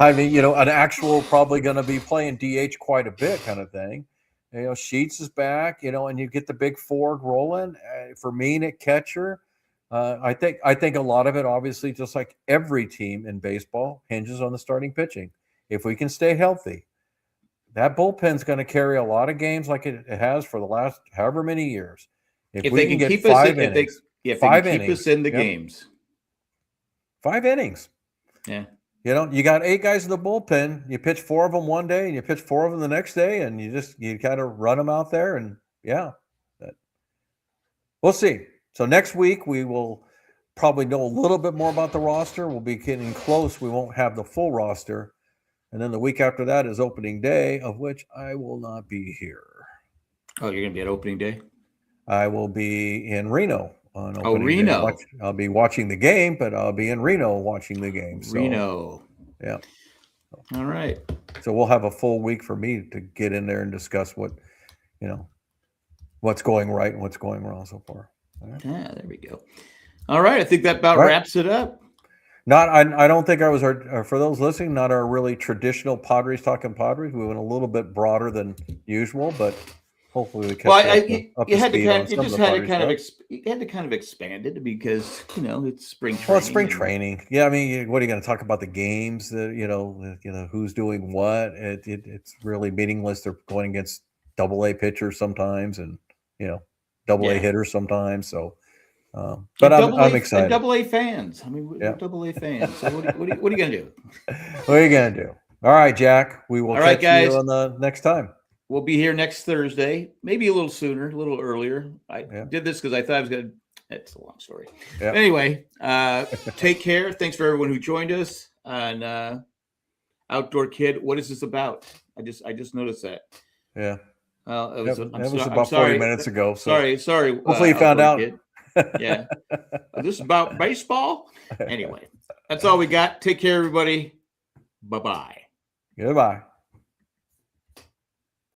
I mean, an actual probably going to be playing DH quite a bit kind of thing. Sheets is back, and you get the big 4 rolling. For me, at catcher, I think a lot of it, obviously, just like every team in baseball, hinges on the starting pitching. If we can stay healthy, that bullpen's going to carry a lot of games like it has for the last however many years. If we they can get keep 5 us, innings, if they can keep us in the yep. games, 5 innings. Yeah. You got 8 guys in the bullpen. You pitch 4 of them one day, and you pitch 4 of them the next day, and you kind of run them out there, and we'll see. So next week we will probably know a little bit more about the roster. We'll be getting close. We won't have the full roster, and then the week after that is opening day, of which I will not be here. Oh, you're going to be at opening day? I will be in Reno on opening Reno. Day. I'll be watching the game, but I'll be in Reno watching the game. So, Reno. Yeah. All right. So we'll have a full week for me to get in there and discuss what's going right and what's going wrong so far. All right. Yeah, there we go. All right. I think that about wraps it up. I don't think I was for those listening, not our really traditional Padres talking Padres. We went a little bit broader than usual, but hopefully we kept you had to kind of expand it because it's spring training. Well, it's spring training. Yeah, I mean, what are you going to talk about the games? Who's doing what? It's really meaningless. They're going against AA pitchers sometimes, and AA hitters sometimes. So, but I'm excited. AA fans. I mean, we're AA fans. So what are you going to do? What are you going to do? All right, Jack. We will catch you on the next time. We'll be here next Thursday, maybe a little sooner, a little earlier. I did this because I thought I was going to. It's a long story. Yeah. Anyway, take care. Thanks for everyone who joined us on Outdoor Kid. What is this about? I just noticed that. Yeah. Well, it was about 40 minutes ago. So. Sorry. Hopefully you found out. Kid. Yeah. This is about baseball. Anyway, that's all we got. Take care, everybody. Bye-bye. Goodbye.